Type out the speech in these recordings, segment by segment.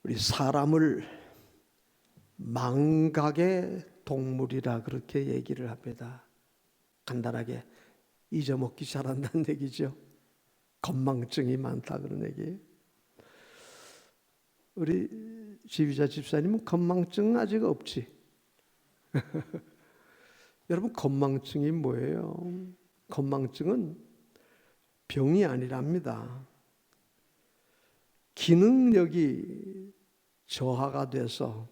우리 사람을 망각의 동물이라 그렇게 얘기를 합니다. 간단하게 잊어먹기 잘한다는 얘기죠. 건망증이 많다 그런 얘기. 우리 지휘자 집사님은 건망증 아직 없지? 여러분, 건망증이 뭐예요? 건망증은 병이 아니랍니다. 기능력이 저하가 돼서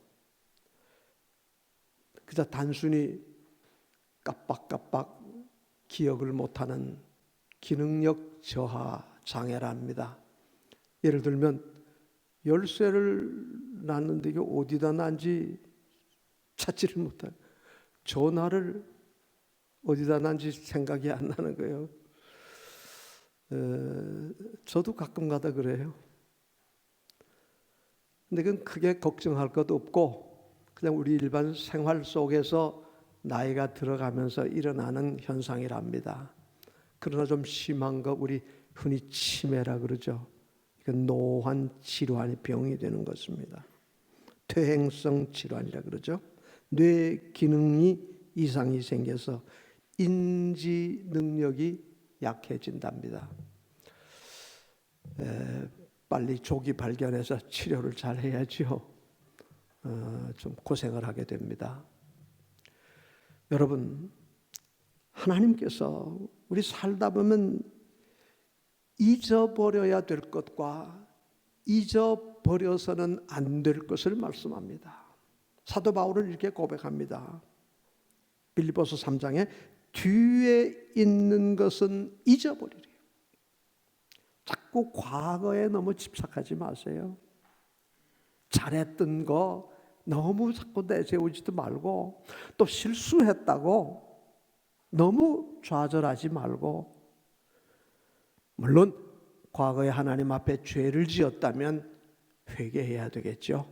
그저 단순히 깜빡깜빡 기억을 못하는 기능력 저하 장애랍니다. 예를 들면 열쇠를 놨는데 이게 어디다 놨는지 찾지를 못해요. 전화를 어디다 놨는지 생각이 안 나는 거예요. 저도 가끔 가다 그래요. 근데 그건 크게 걱정할 것도 없고 그냥 우리 일반 생활 속에서 나이가 들어가면서 일어나는 현상이랍니다. 그러나 좀 심한 거 우리 흔히 치매라 그러죠. 이건 노환 질환이 병이 되는 것입니다. 퇴행성 질환이라 그러죠. 뇌 기능이 이상이 생겨서 인지 능력이 약해진답니다. 빨리 조기 발견해서 치료를 잘 해야죠. 좀 고생을 하게 됩니다. 여러분, 하나님께서 우리 살다 보면 잊어버려야 될 것과 잊어버려서는 안 될 것을 말씀합니다. 사도 바울은 이렇게 고백합니다. 빌립보서 3장에 뒤에 있는 것은 잊어버리래요. 자꾸 과거에 너무 집착하지 마세요. 잘했던 거 너무 자꾸 내세우지도 말고, 또 실수했다고 너무 좌절하지 말고, 물론 과거에 하나님 앞에 죄를 지었다면 회개해야 되겠죠.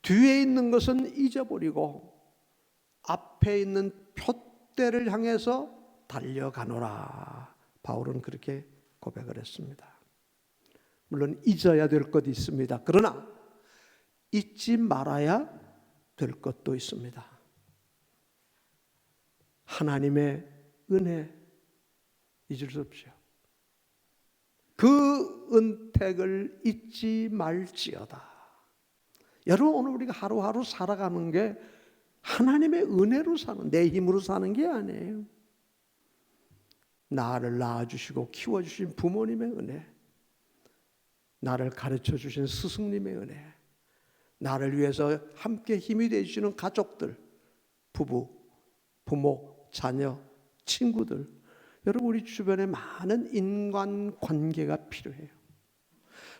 뒤에 있는 것은 잊어버리고 앞에 있는 표대를 향해서 달려가노라. 바울은 그렇게 고백을 했습니다. 물론 잊어야 될 것이 있습니다. 그러나 잊지 말아야 될 것도 있습니다. 하나님의 은혜 잊을 수 없죠. 그 은택을 잊지 말지어다. 여러분, 오늘 우리가 하루하루 살아가는 게 하나님의 은혜로 사는, 내 힘으로 사는 게 아니에요. 나를 낳아주시고 키워주신 부모님의 은혜, 나를 가르쳐주신 스승님의 은혜, 나를 위해서 함께 힘이 되어주시는 가족들, 부부, 부모, 자녀, 친구들, 여러분, 우리 주변에 많은 인간관계가 필요해요.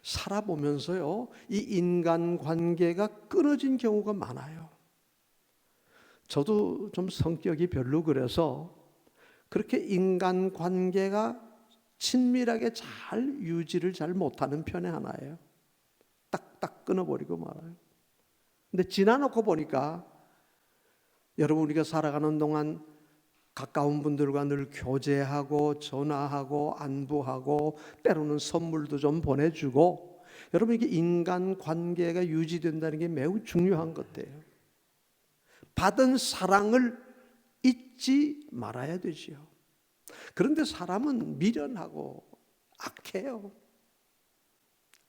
살아보면서요, 이 인간관계가 끊어진 경우가 많아요. 저도 좀 성격이 별로 그래서 그렇게 인간관계가 친밀하게 잘 유지를 잘 못하는 편의 하나예요. 딱딱 끊어버리고 말아요. 근데 지나놓고 보니까 여러분, 우리가 살아가는 동안 가까운 분들과 늘 교제하고 전화하고 안부하고 때로는 선물도 좀 보내주고, 여러분, 이게 인간관계가 유지된다는 게 매우 중요한 것이에요. 받은 사랑을 잊지 말아야 되지요. 그런데 사람은 미련하고 악해요.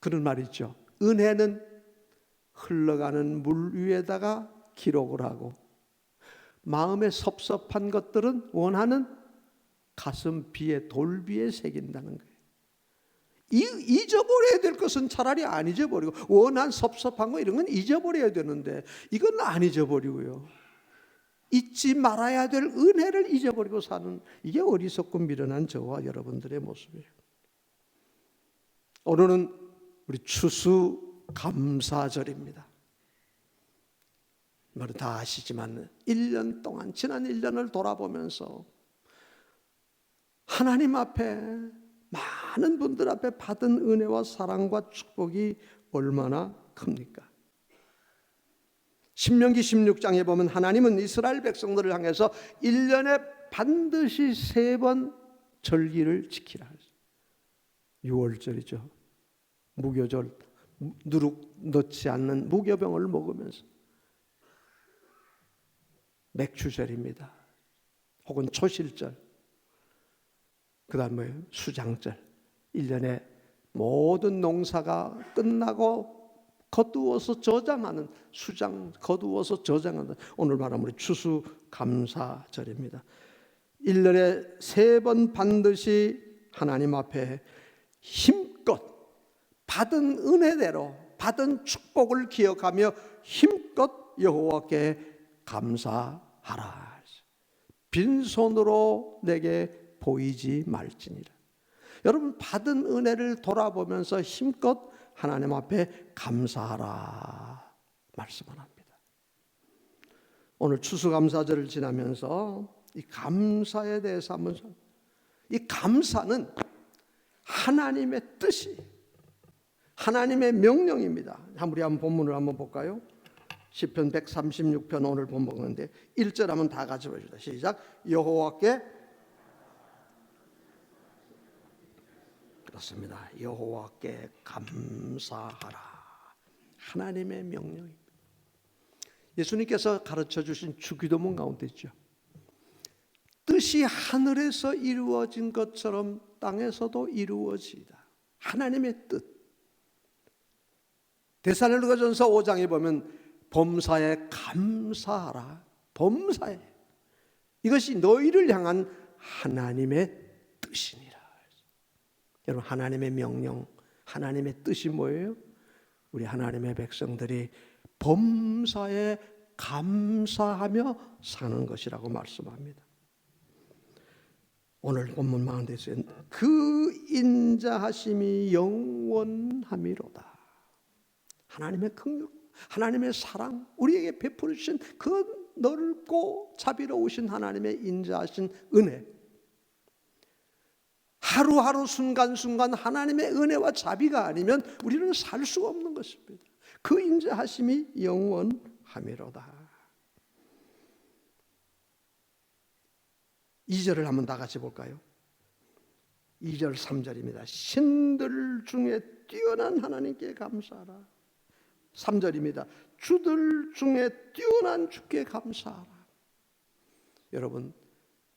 그런 말 있죠. 은혜는 흘러가는 물 위에다가 기록을 하고, 마음에 섭섭한 것들은 원하는 가슴 비에 돌 비에 새긴다는 거예요. 잊어버려야 될 것은 차라리 안 잊어버리고, 원한 섭섭한 거 이런 건 잊어버려야 되는데 이건 안 잊어버리고요, 잊지 말아야 될 은혜를 잊어버리고 사는, 이게 어리석고 미련한 저와 여러분들의 모습이에요. 오늘은 우리 추수감사절입니다. 여러분 다 아시지만 1년 동안, 지난 1년을 돌아보면서 하나님 앞에, 많은 분들 앞에 받은 은혜와 사랑과 축복이 얼마나 큽니까? 신명기 16장에 보면 하나님은 이스라엘 백성들을 향해서 1년에 반드시 3번 절기를 지키라. 6월절이죠. 무교절, 누룩 넣지 않는 무교병을 먹으면서 맥추절입니다. 혹은 초실절, 그 다음에 수장절, 1년에 모든 농사가 끝나고 거두어서 저장하는 수장, 거두어서 저장하는, 오늘 말하면 추수감사절입니다. 1년에 3번 반드시 하나님 앞에 힘껏 받은 은혜대로 받은 축복을 기억하며 힘껏 여호와께 감사하라. 빈손으로 내게 보이지 말지니라. 여러분, 받은 은혜를 돌아보면서 힘껏 하나님 앞에 감사하라 말씀을 합니다. 오늘 추수감사절을 지나면서 이 감사에 대해서 한번, 이 감사는 하나님의 뜻이, 하나님의 명령입니다. 우리 한번 본문을 한번 볼까요? 시편 136편 오늘 본문인데 1절 한번 다 같이 보시다. 시작. 여호와께, 그렇습니다. 여호와께 감사하라. 하나님의 명령입니다. 예수님께서 가르쳐 주신 주기도문 가운데 있죠. 뜻이 하늘에서 이루어진 것처럼 땅에서도 이루어지이다. 하나님의 뜻. 데살로니가전서 5장에 보면 범사에 감사하라. 범사에. 이것이 너희를 향한 하나님의 뜻이니라. 여러분, 하나님의 명령, 하나님의 뜻이 뭐예요? 우리 하나님의 백성들이 범사에 감사하며 사는 것이라고 말씀합니다. 오늘 본문 마흔대에서 그 인자하심이 영원함이로다. 하나님의 긍휼, 하나님의 사랑, 우리에게 베풀어 주신 그 넓고 자비로우신 하나님의 인자하신 은혜, 하루하루 순간순간 하나님의 은혜와 자비가 아니면 우리는 살 수가 없는 것입니다. 그 인자하심이 영원함이로다. 2절을 한번 다 같이 볼까요? 2절 3절입니다. 신들 중에 뛰어난 하나님께 감사하라. 3절입니다. 주들 중에 뛰어난 주께 감사하라. 여러분,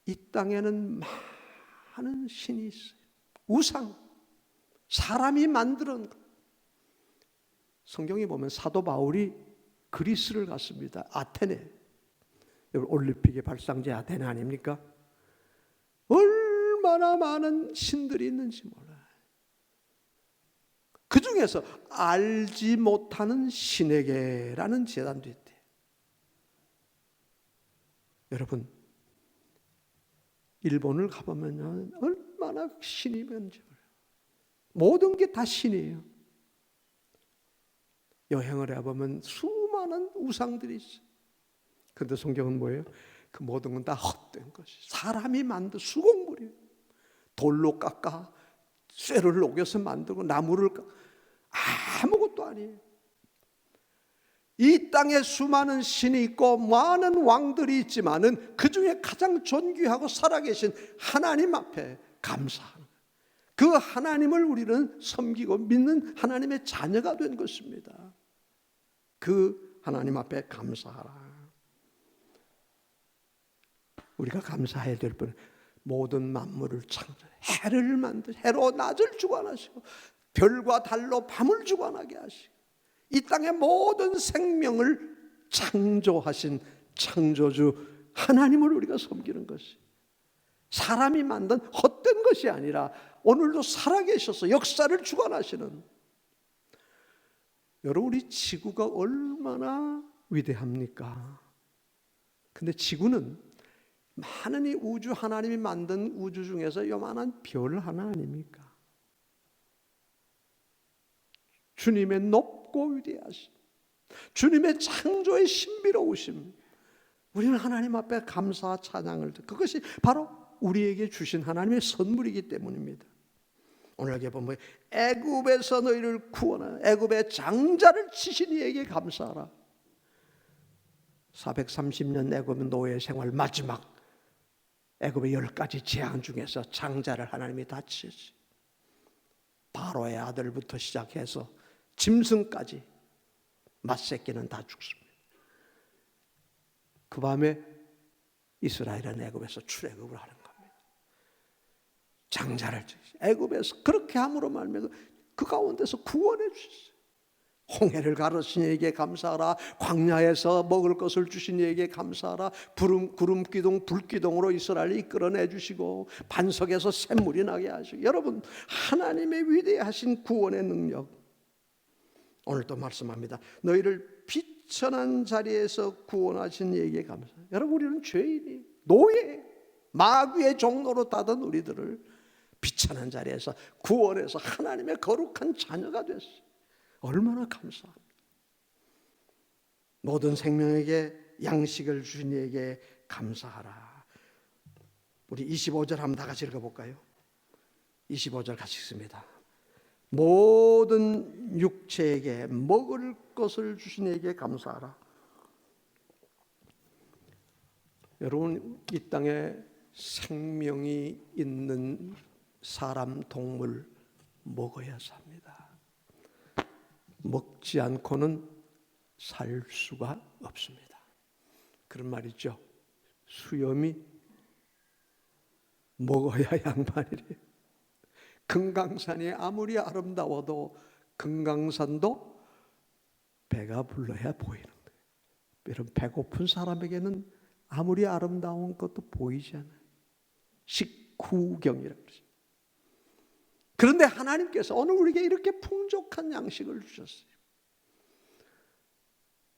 이 땅에는 많은 신이 있어요. 우상, 사람이 만드는 것. 성경에 보면 사도 바울이 그리스를 갔습니다. 아테네. 여러분, 올림픽의 발상지 아테네 아닙니까? 얼마나 많은 신들이 있는지 몰라요. 그 중에서 알지 못하는 신에게라는 제단도 있대요. 여러분, 일본을 가보면 얼마나 신이 많은지 몰라요. 모든 게 다 신이에요. 여행을 해보면 수많은 우상들이 있어요. 그런데 성경은 뭐예요? 그 모든 건 다 헛된 것이, 사람이 만든 수공물이에요. 돌로 깎아 쇠를 녹여서 만들고 나무를 아무것도 아니에요. 이 땅에 수많은 신이 있고 많은 왕들이 있지만은 그 중에 가장 존귀하고 살아계신 하나님 앞에 감사하는, 그 하나님을 우리는 섬기고 믿는 하나님의 자녀가 된 것입니다. 그 하나님 앞에 감사하라. 우리가 감사해야 될 분은 모든 만물을 창조해 해를 만드, 해로 낮을 주관하시고 별과 달로 밤을 주관하게 하시고 이 땅의 모든 생명을 창조하신 창조주 하나님을 우리가 섬기는 것이, 사람이 만든 헛된 것이 아니라 오늘도 살아계셔서 역사를 주관하시는. 여러분, 우리 지구가 얼마나 위대합니까? 근데 지구는 많은 이 우주, 하나님이 만든 우주 중에서 요만한 별 하나 아닙니까? 주님의 높고 위대하심, 주님의 창조의 신비로우심, 우리는 하나님 앞에 감사 찬양을 듣고, 그것이 바로 우리에게 주신 하나님의 선물이기 때문입니다. 오늘 여기 보면 애굽에서 너희를 구원하여 애굽의 장자를 치신 이에게 감사하라. 430년 애굽 노예 생활 마지막 애굽의 10가지 재앙 중에서 장자를 하나님이 다 치셨어요. 바로의 아들부터 시작해서 짐승까지, 맛새끼는 다 죽습니다. 그 밤에 이스라엘은 애굽에서 출애굽을 하는 겁니다. 장자를 애굽에서 그렇게 함으로 말미암아 그 가운데서 구원해 주셨어요. 홍해를 가르신 이에게 감사하라. 광야에서 먹을 것을 주신 이에게 감사하라. 구름 기둥 불기둥으로 이스라엘을 이끌어내 주시고 반석에서 샘물이 나게 하시고, 여러분 하나님의 위대하신 구원의 능력, 오늘도 말씀합니다. 너희를 비천한 자리에서 구원하신 이에게 감사해요. 여러분, 우리는 죄인이, 노예, 마귀의 종로로 따던 우리들을 비천한 자리에서 구원해서 하나님의 거룩한 자녀가 됐어요. 얼마나 감사합니다. 모든 생명에게 양식을 주신 이에게 감사하라. 우리 25절 한번 다 같이 읽어볼까요? 25절 같이 읽습니다. 모든 육체에게 먹을 것을 주신 이에게 감사하라. 여러분, 이 땅에 생명이 있는 사람, 동물 먹어야 삽니다. 먹지 않고는 살 수가 없습니다. 그런 말 있죠. 수염이 먹어야 양반이래요. 금강산이 아무리 아름다워도 금강산도 배가 불러야 보이는 거예요. 여러분, 배고픈 사람에게는 아무리 아름다운 것도 보이지 않아요. 식후경이라고 그러죠. 그런데 하나님께서 오늘 우리에게 이렇게 풍족한 양식을 주셨어요.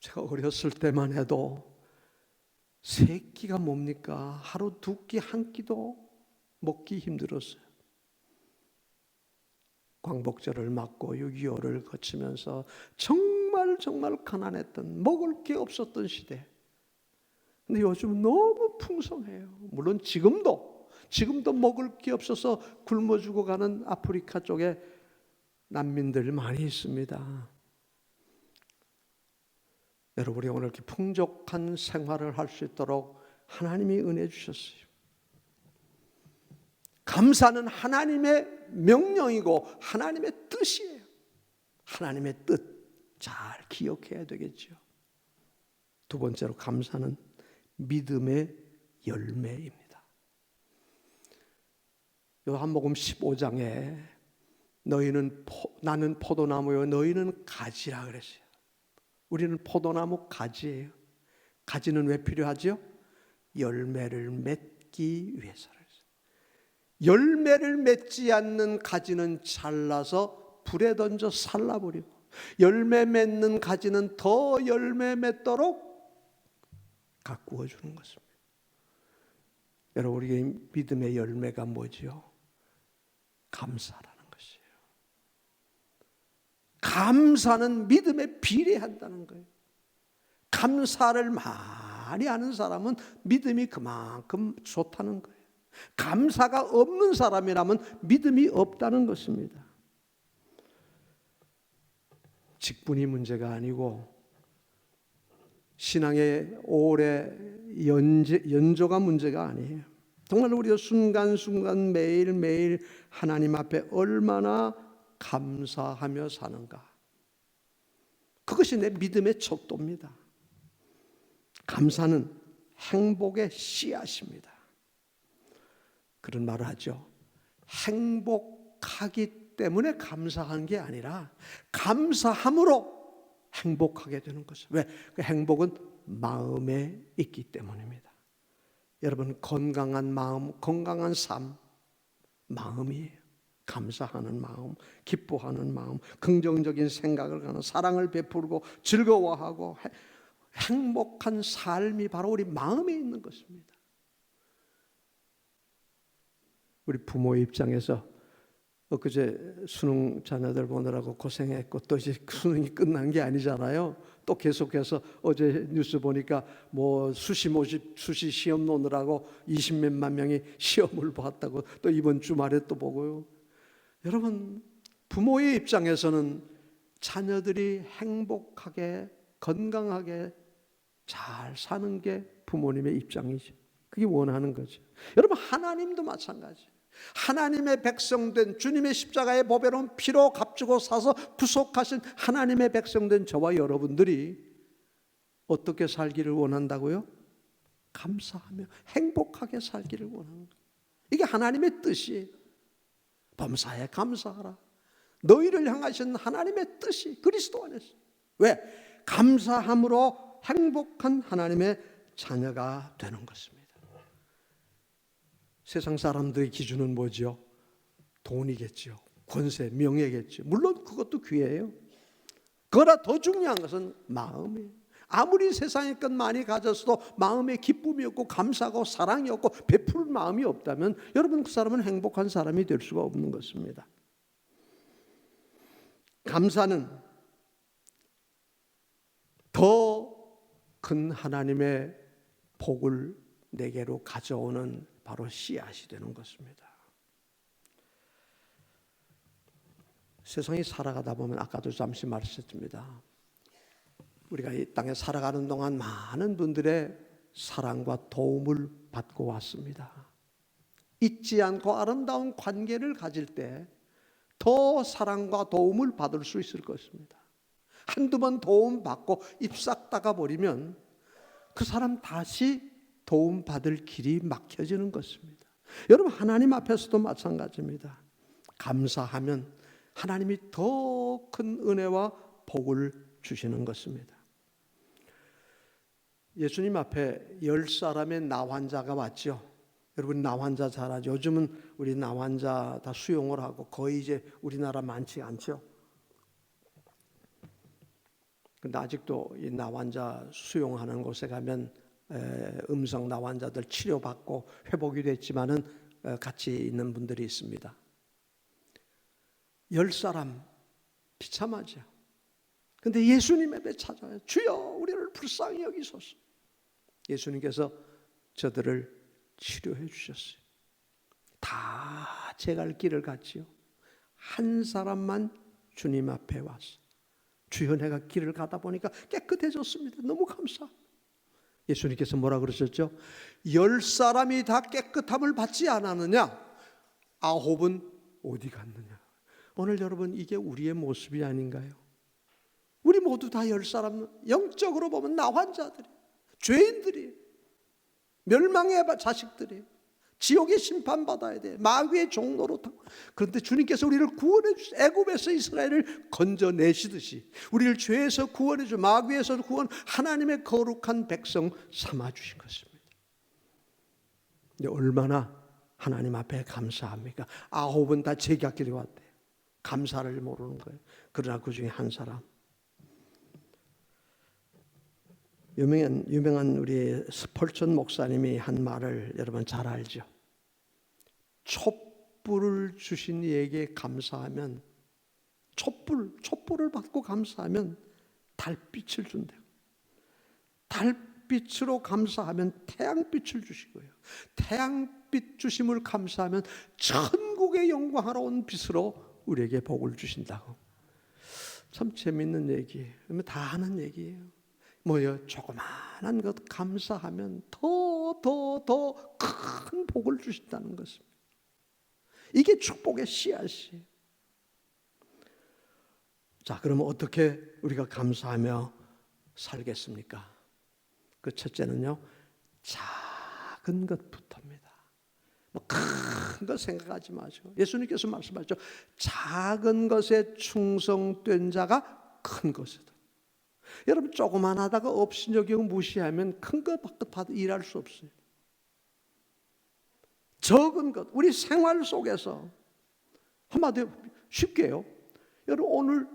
제가 어렸을 때만 해도 세 끼가 뭡니까? 하루 두 끼, 한 끼도 먹기 힘들었어요. 광복절을 맞고 6.25를 거치면서 정말 가난했던, 먹을 게 없었던 시대. 근데 요즘 너무 풍성해요. 물론 지금도 먹을 게 없어서 굶어 죽어가는 아프리카 쪽에 난민들 많이 있습니다. 여러분이 오늘 이렇게 풍족한 생활을 할 수 있도록 하나님이 은혜 주셨어요. 감사는 하나님의 명령이고 하나님의 뜻이에요. 하나님의 뜻 잘 기억해야 되겠죠. 두 번째로, 감사는 믿음의 열매입니다. 요한복음 15장에 나는 포도나무요 너희는 가지라 그랬어요. 우리는 포도나무 가지예요. 가지는 왜 필요하죠? 열매를 맺기 위해서. 열매를 맺지 않는 가지는 잘라서 불에 던져 살라버리고, 열매 맺는 가지는 더 열매 맺도록 가꾸어 주는 것입니다. 여러분, 우리의 믿음의 열매가 뭐지요? 감사라는 것이에요. 감사는 믿음에 비례한다는 거예요. 감사를 많이 하는 사람은 믿음이 그만큼 좋다는 거예요. 감사가 없는 사람이라면 믿음이 없다는 것입니다. 직분이 문제가 아니고 신앙의 오래 연조가 문제가 아니에요. 정말 우리가 순간순간 매일매일 하나님 앞에 얼마나 감사하며 사는가, 그것이 내 믿음의 척도입니다. 감사는 행복의 씨앗입니다. 그런 말을 하죠. 행복하기 때문에 감사한 게 아니라 감사함으로 행복하게 되는 것이죠. 왜? 그 행복은 마음에 있기 때문입니다. 여러분, 건강한 마음, 건강한 삶, 마음이에요. 감사하는 마음, 기뻐하는 마음, 긍정적인 생각을 하는, 사랑을 베풀고 즐거워하고 행복한 삶이 바로 우리 마음에 있는 것입니다. 우리 부모의 입장에서 엊그제 수능 자녀들 보느라고 고생했고 또 이제 수능이 끝난 게 아니잖아요. 또 계속해서 어제 뉴스 보니까 뭐 수시 모집, 수시 시험 놓느라고 20몇만 명이 시험을 봤다고 또 이번 주말에 또 보고요. 여러분, 부모의 입장에서는 자녀들이 행복하게 건강하게 잘 사는 게 부모님의 입장이죠. 그게 원하는 거죠. 여러분, 하나님도 마찬가지예요. 하나님의 백성된 주님의 십자가의 보배로운 피로 값주고 사서 구속하신 하나님의 백성된 저와 여러분들이 어떻게 살기를 원한다고요? 감사하며 행복하게 살기를 원하는 거예요. 이게 하나님의 뜻이에요. 범사에 감사하라. 너희를 향하신 하나님의 뜻이 그리스도 안에서. 왜? 감사함으로 행복한 하나님의 자녀가 되는 것입니다. 세상 사람들의 기준은 뭐죠? 돈이겠죠. 권세, 명예겠죠. 물론 그것도 귀해요. 그러나 더 중요한 것은 마음이에요. 아무리 세상의 것 많이 가졌어도 마음에 기쁨이 없고 감사하고 사랑이 없고 베풀 마음이 없다면 여러분 그 사람은 행복한 사람이 될 수가 없는 것입니다. 감사는 더 큰 하나님의 복을 내게로 가져오는 바로 씨앗이 되는 것입니다. 세상에 살아가다 보면 아까도 잠시 말씀드렸습니다. 우리가 이 땅에 살아가는 동안 많은 분들의 사랑과 도움을 받고 왔습니다. 잊지 않고 아름다운 관계를 가질 때 더 사랑과 도움을 받을 수 있을 것입니다. 한두 번 도움 받고 입싹 닦아버리면 그 사람 다시 도움 받을 길이 막혀지는 것입니다. 여러분 하나님 앞에서도 마찬가지입니다. 감사하면 하나님이 더 큰 은혜와 복을 주시는 것입니다. 예수님 앞에 10사람의 나환자가 왔죠. 여러분 나환자 잘 알죠? 요즘은 우리 나환자 다 수용을 하고 거의 이제 우리나라 많지 않죠. 근데 아직도 이 나환자 수용하는 곳에 가면 음성 나환자들 치료받고 회복이 됐지만은 같이 있는 분들이 있습니다. 10사람 비참하죠. 근데 예수님 앞에 찾아요. 주여 우리를 불쌍히 여기소서. 예수님께서 저들을 치료해 주셨어요. 다 제 갈 길을 갔지요. 한 사람만 주님 앞에 왔어. 주여 내가 길을 가다 보니까 깨끗해졌습니다. 너무 감사합니다. 예수님께서 뭐라 그러셨죠? 10사람이 다 깨끗함을 받지 않았느냐? 9은 어디 갔느냐? 오늘 여러분 이게 우리의 모습이 아닌가요? 우리 모두 다 10사람 영적으로 보면 나환자들이 죄인들이 멸망의 자식들이 지옥의 심판받아야 돼. 마귀의 종로로 타고. 그런데 주님께서 우리를 구원해 주시 애굽에서 이스라엘을 건져내시듯이 우리를 죄에서 구원해 주 마귀에서 구원 하나님의 거룩한 백성 삼아 주신 것입니다. 근데 얼마나 하나님 앞에 감사합니까? 9은 다 제 곁길에 왔대요. 감사를 모르는 거예요. 그러나 그 중에 한 사람 유명한 우리 스펄전 목사님이 한 말을 여러분 잘 알죠. 촛불을 주신 이에게 감사하면 촛불을 받고 감사하면 달빛을 준대요. 달빛으로 감사하면 태양빛을 주시고요. 태양빛 주심을 감사하면 천국의 영광하러 온 빛으로 우리에게 복을 주신다고. 참 재밌는 얘기예요. 다 하는 얘기예요. 뭐요? 조그마한 것 감사하면 더 큰 복을 주신다는 것입니다. 이게 축복의 씨앗이에요. 자, 그러면 어떻게 우리가 감사하며 살겠습니까? 그 첫째는요, 작은 것부터입니다. 뭐 큰 것 생각하지 마시고 예수님께서 말씀하셨죠. 작은 것에 충성된 자가 큰 것이다. 여러분 조그만 하다가 업신여기고 무시하면 큰 것 받아 일할 수 없어요. 적은 것 우리 생활 속에서 한마디로 쉽게요. 여러분 오늘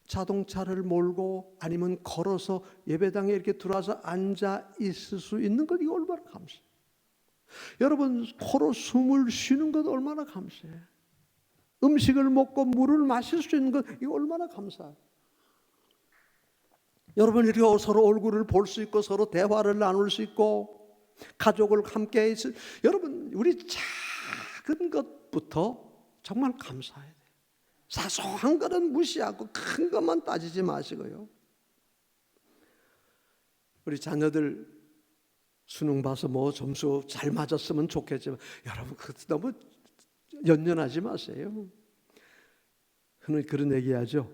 자동차를 몰고 아니면 걸어서 예배당에 이렇게 들어와서 앉아 있을 수 있는 것 이거 얼마나 감사해요. 여러분 코로 숨을 쉬는 것 얼마나 감사해요. 음식을 먹고 물을 마실 수 있는 것 이거 얼마나 감사해요. 여러분 이렇게 서로 얼굴을 볼 수 있고 서로 대화를 나눌 수 있고 가족을 함께 있을 여러분 우리 작은 것부터 정말 감사해야 돼요. 사소한 것은 무시하고 큰 것만 따지지 마시고요. 우리 자녀들 수능 봐서 뭐 점수 잘 맞았으면 좋겠지만 여러분 그것도 너무 연연하지 마세요. 그런 얘기하죠.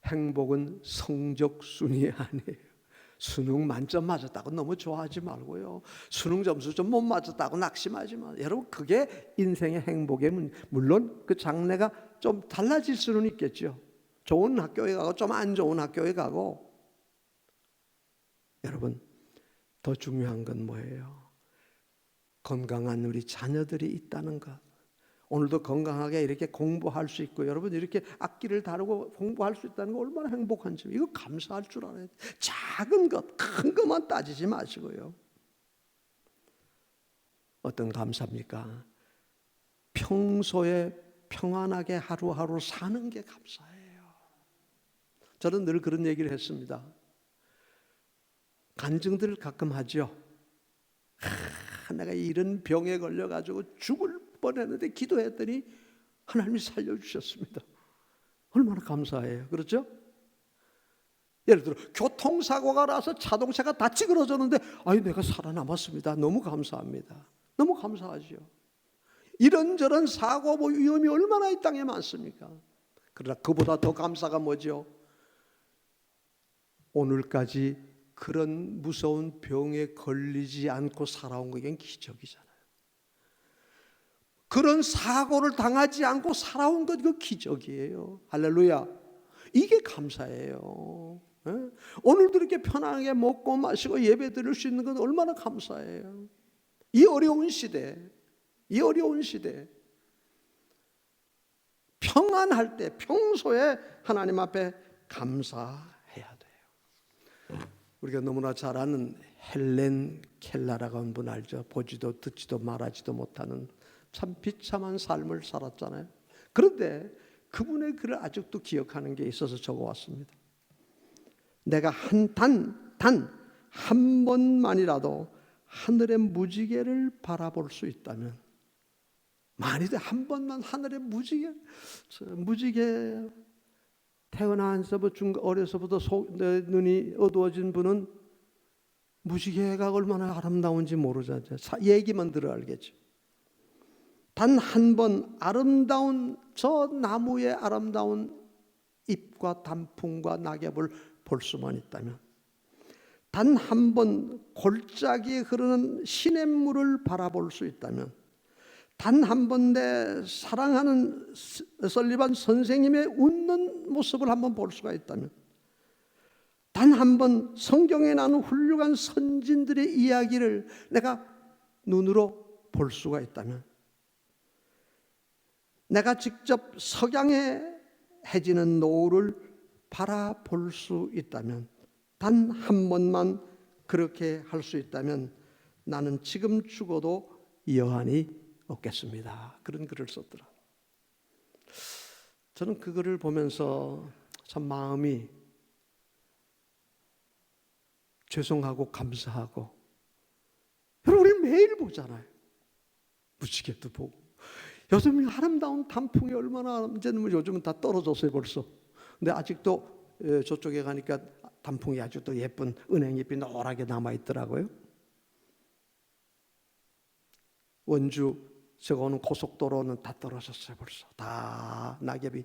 행복은 성적 순위 아니에요. 수능 만점 맞았다고 너무 좋아하지 말고요. 수능 점수 좀 못 맞았다고 낙심하지 마세요. 여러분, 그게 인생의 행복의 문제. 물론 그 장래가 좀 달라질 수는 있겠죠. 좋은 학교에 가고 좀 안 좋은 학교에 가고. 여러분, 더 중요한 건 뭐예요? 건강한 우리 자녀들이 있다는 것. 오늘도 건강하게 이렇게 공부할 수 있고, 여러분 이렇게 악기를 다루고 공부할 수 있다는 거 얼마나 행복한지, 이거 감사할 줄 알아야 돼요. 작은 것, 큰 것만 따지지 마시고요. 어떤 감사입니까? 평소에 평안하게 하루하루 사는 게 감사해요. 저는 늘 그런 얘기를 했습니다. 간증들 가끔 하죠. 내가 이런 병에 걸려가지고 죽을 뻔했는데 기도했더니 하나님이 살려주셨습니다. 얼마나 감사해요. 그렇죠? 예를 들어 교통사고가 나서 자동차가 다 찌그러졌는데 내가 살아남았습니다. 너무 감사합니다. 너무 감사하죠. 이런저런 사고 위험이 얼마나 이 땅에 많습니까? 그러나 그보다 더 감사가 뭐죠? 오늘까지 그런 무서운 병에 걸리지 않고 살아온 게 기적이잖아요. 그런 사고를 당하지 않고 살아온 것, 이거 기적이에요. 할렐루야. 이게 감사예요. 오늘도 이렇게 편안하게 먹고 마시고 예배 드릴 수 있는 건 얼마나 감사해요. 이 어려운 시대, 평안할 때, 평소에 하나님 앞에 감사해야 돼요. 우리가 너무나 잘 아는 헬렌 켈러라고 하는 분 알죠? 보지도 듣지도 말하지도 못하는 참 비참한 삶을 살았잖아요. 그런데 그분의 글을 아직도 기억하는 게 있어서 적어왔습니다. 내가 단 한 번만이라도 하늘의 무지개를 바라볼 수 있다면, 만일에 한 번만 하늘의 무지개 태어나서부터 어려서부터 눈이 어두워진 분은 무지개가 얼마나 아름다운지 모르잖아요. 얘기만 들어 알겠죠. 단 한 번 아름다운 저 나무의 아름다운 잎과 단풍과 낙엽을 볼 수만 있다면, 단 한 번 골짜기에 흐르는 시냇물을 바라볼 수 있다면, 단 한 번 내 사랑하는 설리반 선생님의 웃는 모습을 한번 볼 수가 있다면, 단 한 번 성경에 나오는 훌륭한 선진들의 이야기를 내가 눈으로 볼 수가 있다면, 내가 직접 석양에 해지는 노을을 바라볼 수 있다면, 단 한 번만 그렇게 할 수 있다면 나는 지금 죽어도 여한이 없겠습니다. 그런 글을 썼더라. 저는 그 글을 보면서 참 마음이 죄송하고 감사하고. 여러분, 우리 매일 보잖아요. 무지개도 보고. 요즘 아름다운 단풍이 얼마나, 이제는 요즘은 다 떨어졌어요 벌써. 근데 아직도 저쪽에 가니까 단풍이 아직도 예쁜 은행잎이 노랗게 남아 있더라고요. 원주 저거 오는 고속도로는 다 떨어졌어요 벌써. 다 낙엽이,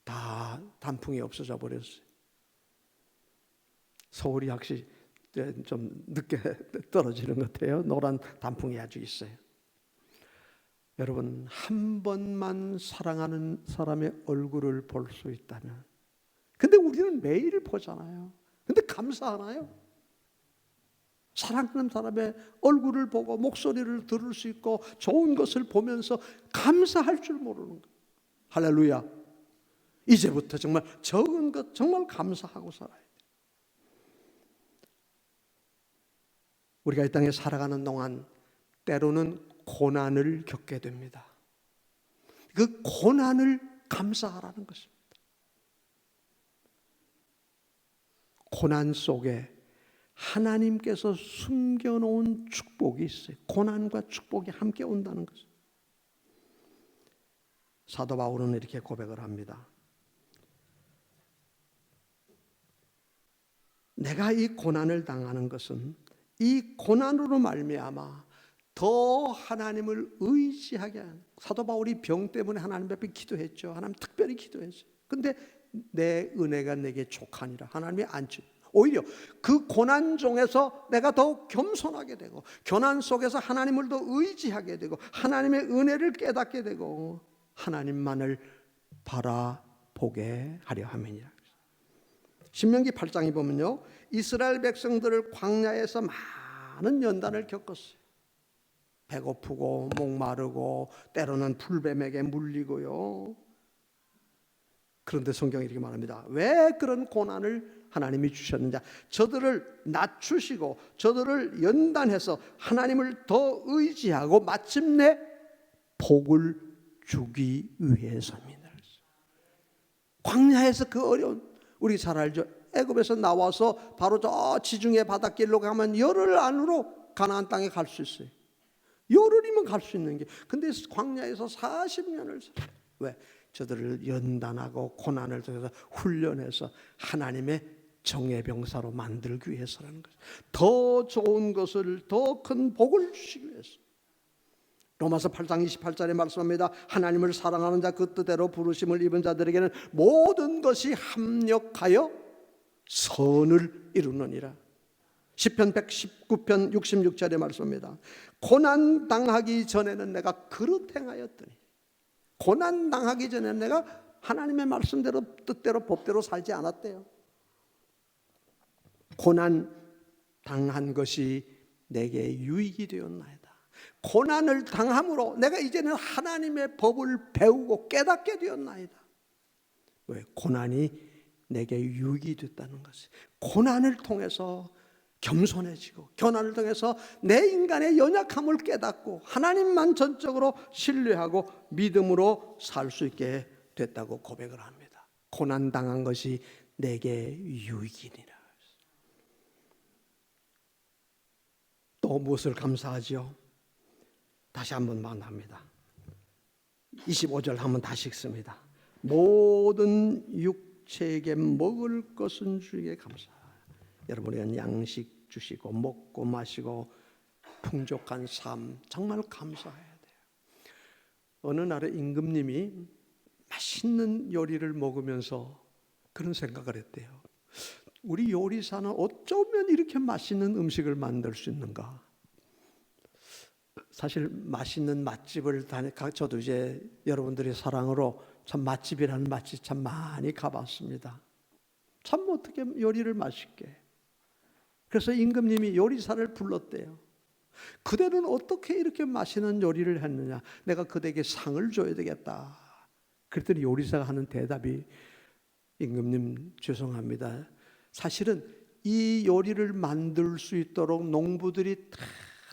다 단풍이 없어져 버렸어요. 서울이 확실히 좀 늦게 떨어지는 것 같아요. 노란 단풍이 아주 있어요. 여러분, 한 번만 사랑하는 사람의 얼굴을 볼 수 있다면, 근데 우리는 매일 보잖아요. 근데 감사하나요? 사랑하는 사람의 얼굴을 보고 목소리를 들을 수 있고 좋은 것을 보면서 감사할 줄 모르는 것. 할렐루야. 이제부터 정말 적은 것 정말 감사하고 살아야 돼요. 우리가 이 땅에 살아가는 동안 때로는 고난을 겪게 됩니다. 그 고난을 감사하라는 것입니다. 고난 속에 하나님께서 숨겨놓은 축복이 있어요. 고난과 축복이 함께 온다는 것입니다. 사도 바울은 이렇게 고백을 합니다. 내가 이 고난을 당하는 것은 이 고난으로 말미암아 더 하나님을 의지하게 하는. 사도 바울이 병 때문에 하나님 앞에 기도했죠. 하나님 특별히 기도했어요. 근데 내 은혜가 내게 족하니라. 하나님이 안주. 오히려 그 고난 중에서 내가 더 겸손하게 되고, 고난 속에서 하나님을 더 의지하게 되고, 하나님의 은혜를 깨닫게 되고, 하나님만을 바라보게 하려 함이니라. 신명기 8장에 보면요, 이스라엘 백성들을 광야에서 많은 연단을 겪었어요. 배고프고 목마르고 때로는 풀뱀에게 물리고요. 그런데 성경이 이렇게 말합니다. 왜 그런 고난을 하나님이 주셨느냐? 저들을 낮추시고 저들을 연단해서 하나님을 더 의지하고 마침내 복을 주기 위해서입니다. 광야에서 그 어려운, 우리 잘 알죠? 애굽에서 나와서 바로 저 지중해 바닷길로 가면 열흘 안으로 가나안 땅에 갈 수 있어요. 열흘이면 갈 수 있는 게. 근데 광야에서 40년을 살아요. 왜? 저들을 연단하고 고난을 통해서 훈련해서 하나님의 정예병사로 만들기 위해서라는 거죠. 더 좋은 것을, 더 큰 복을 주시기 위해서. 로마서 8장 28절에 말씀합니다. 하나님을 사랑하는 자 그 뜻대로 부르심을 입은 자들에게는 모든 것이 합력하여 선을 이루느니라. 시편 119편 66절에 말씀합니다. 고난 당하기 전에는 내가 그릇 행하였더니, 고난 당하기 전에는 내가 하나님의 말씀대로 뜻대로 법대로 살지 않았대요. 고난 당한 것이 내게 유익이 되었나이다. 고난을 당함으로 내가 이제는 하나님의 법을 배우고 깨닫게 되었나이다. 왜? 고난이 내게 유익이 됐다는 것이. 고난을 통해서 겸손해지고, 고난을 통해서 내 인간의 연약함을 깨닫고 하나님만 전적으로 신뢰하고 믿음으로 살 수 있게 됐다고 고백을 합니다. 고난 당한 것이 내게 유익이니라. 또 무엇을 감사하지요? 다시 한번 말합니다. 25절 한번 다시 읽습니다. 모든 육체에게 먹을 것은 주에게 감사하라. 여러분에게 양식 주시고 먹고 마시고 풍족한 삶 정말 감사해야 돼요. 어느 날에 임금님이 맛있는 요리를 먹으면서 그런 생각을 했대요. 우리 요리사는 어쩌면 이렇게 맛있는 음식을 만들 수 있는가? 사실 맛있는 맛집을 저도 이제 여러분들의 사랑으로 참 맛집이라는 맛집 참 많이 가봤습니다. 참 어떻게 요리를 맛있게. 그래서 임금님이 요리사를 불렀대요. 그대는 어떻게 이렇게 맛있는 요리를 했느냐? 내가 그대에게 상을 줘야 되겠다. 그랬더니 요리사가 하는 대답이, 임금님 죄송합니다. 사실은 이 요리를 만들 수 있도록 농부들이 다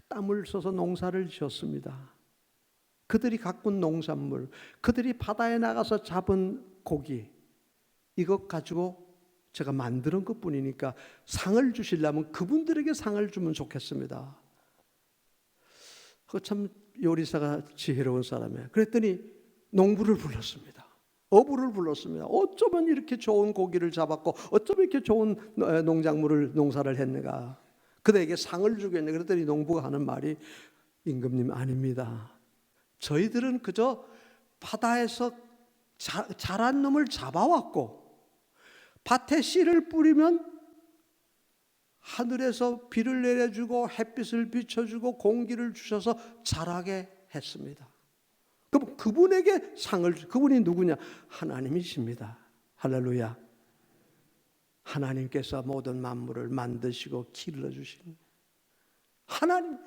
땀을 써서 농사를 지었습니다. 그들이 가꾼 농산물, 그들이 바다에 나가서 잡은 고기, 이것 가지고 제가 만드는 것뿐이니까 상을 주시려면 그분들에게 상을 주면 좋겠습니다. 그 참 요리사가 지혜로운 사람이에요. 그랬더니 농부를 불렀습니다. 어부를 불렀습니다. 어쩌면 이렇게 좋은 고기를 잡았고 어쩌면 이렇게 좋은 농사를 했는가. 그들에게 상을 주겠네. 그랬더니 농부가 하는 말이, 임금님 아닙니다. 저희들은 그저 바다에서 자란 놈을 잡아왔고 밭에 씨를 뿌리면 하늘에서 비를 내려주고 햇빛을 비춰주고 공기를 주셔서 자라게 했습니다. 그럼 그분에게 그분이 누구냐? 하나님이십니다. 할렐루야. 하나님께서 모든 만물을 만드시고 길러주신 하나님.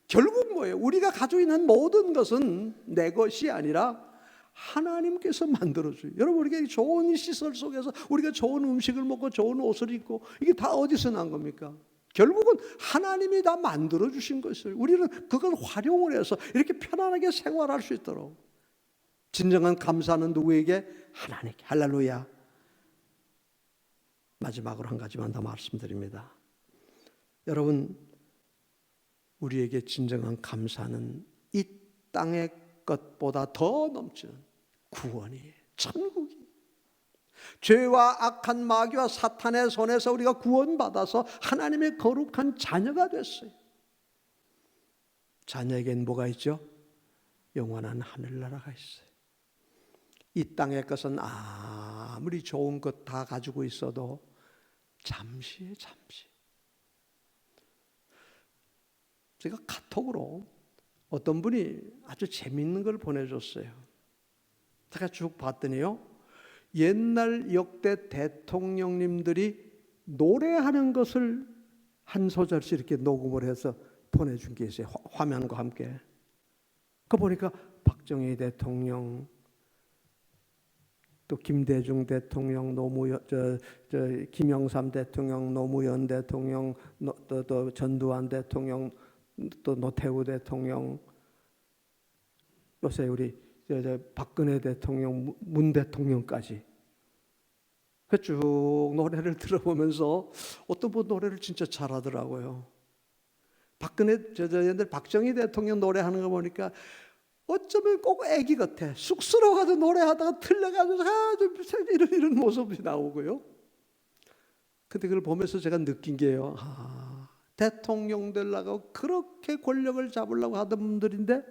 결국 뭐예요? 우리가 가지고 있는 모든 것은 내 것이 아니라 하나님께서 만들어줘요. 여러분, 우리가 좋은 시설 속에서 우리가 좋은 음식을 먹고 좋은 옷을 입고 이게 다 어디서 난 겁니까? 결국은 하나님이 다 만들어주신 것을 우리는 그걸 활용을 해서 이렇게 편안하게 생활할 수 있도록. 진정한 감사는 누구에게? 하나님께. 할렐루야. 마지막으로 한 가지만 더 말씀드립니다. 여러분, 우리에게 진정한 감사는 이 땅의 것보다 더 넘치는 구원이에요. 천국이. 죄와 악한 마귀와 사탄의 손에서 우리가 구원받아서 하나님의 거룩한 자녀가 됐어요. 자녀에겐 뭐가 있죠? 영원한 하늘나라가 있어요. 이 땅의 것은 아무리 좋은 것 다 가지고 있어도 잠시에 잠시. 제가 카톡으로 어떤 분이 아주 재밌는 걸 보내줬어요. 제가 쭉 봤더니요, 옛날 역대 대통령님들이 노래하는 것을 한 소절씩 이렇게 녹음을 해서 보내준 게 있어요. 화면과 함께. 그거 보니까 박정희 대통령, 또 김대중 대통령, 김영삼 대통령, 노무현 대통령, 또 전두환 대통령, 또 노태우 대통령, 요새 우리 박근혜 대통령, 문 대통령까지 쭉 노래를 들어보면서 어떤 분 노래를 진짜 잘하더라고요. 옛날 박정희 대통령 노래하는 거 보니까 어쩌면 꼭 애기 같아. 쑥스러워가지고 노래하다가 틀려가지고 이런 모습이 나오고요. 근데 그걸 보면서 제가 느낀 게요, 대통령 되려고 그렇게 권력을 잡으려고 하던 분들인데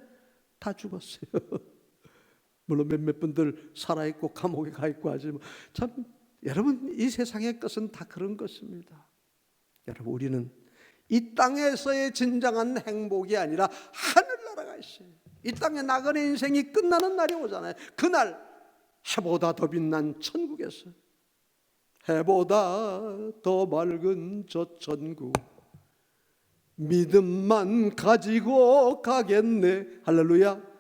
다 죽었어요. 물론 몇몇 분들 살아있고 감옥에 가 있고 하지만, 참 여러분, 이 세상의 것은 다 그런 것입니다. 여러분, 우리는 이 땅에서의 진정한 행복이 아니라 하늘나라가 있어요. 이 땅에 나그네 인생이 끝나는 날이 오잖아요. 그날 해보다 더 빛난 천국에서, 해보다 더 맑은 저 천국, 믿음만 가지고 가겠네. 할렐루야.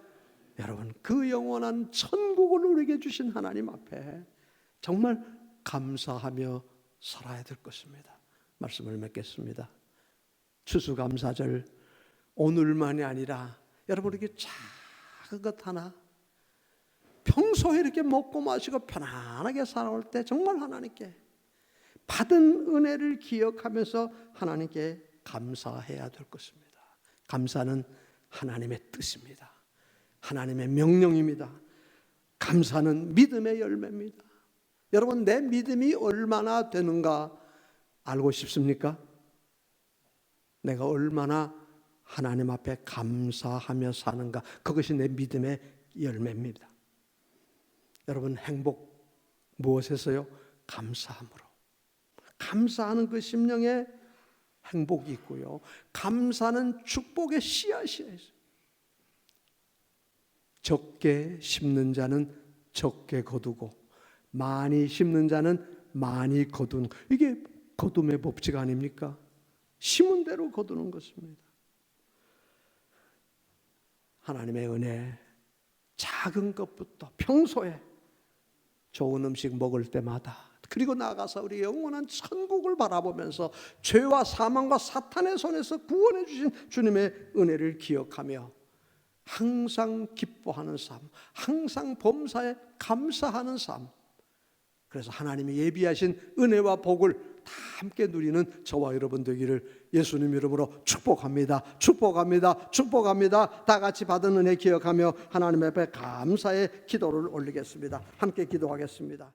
여러분, 그 영원한 천국을 우리에게 주신 하나님 앞에 정말 감사하며 살아야 될 것입니다. 말씀을 맺겠습니다. 추수감사절, 오늘만이 아니라 여러분에게 작은 것 하나, 평소에 이렇게 먹고 마시고 편안하게 살아올 때 정말 하나님께 받은 은혜를 기억하면서 하나님께 감사해야 될 것입니다. 감사는 하나님의 뜻입니다. 하나님의 명령입니다. 감사는 믿음의 열매입니다. 여러분, 내 믿음이 얼마나 되는가 알고 싶습니까? 내가 얼마나 하나님 앞에 감사하며 사는가, 그것이 내 믿음의 열매입니다. 여러분, 행복 무엇에서요? 감사함으로. 감사하는 그 심령에 행복이 있고요, 감사는 축복의 씨앗이에요. 적게 심는 자는 적게 거두고 많이 심는 자는 많이 거두는, 이게 거둠의 법칙 아닙니까? 심은 대로 거두는 것입니다. 하나님의 은혜, 작은 것부터 평소에 좋은 음식 먹을 때마다, 그리고 나아가서 우리 영원한 천국을 바라보면서 죄와 사망과 사탄의 손에서 구원해 주신 주님의 은혜를 기억하며 항상 기뻐하는 삶, 항상 범사에 감사하는 삶, 그래서 하나님이 예비하신 은혜와 복을 다 함께 누리는 저와 여러분 되기를 예수님 이름으로 축복합니다. 축복합니다. 축복합니다. 다 같이 받은 은혜 기억하며 하나님 앞에 감사의 기도를 올리겠습니다. 함께 기도하겠습니다.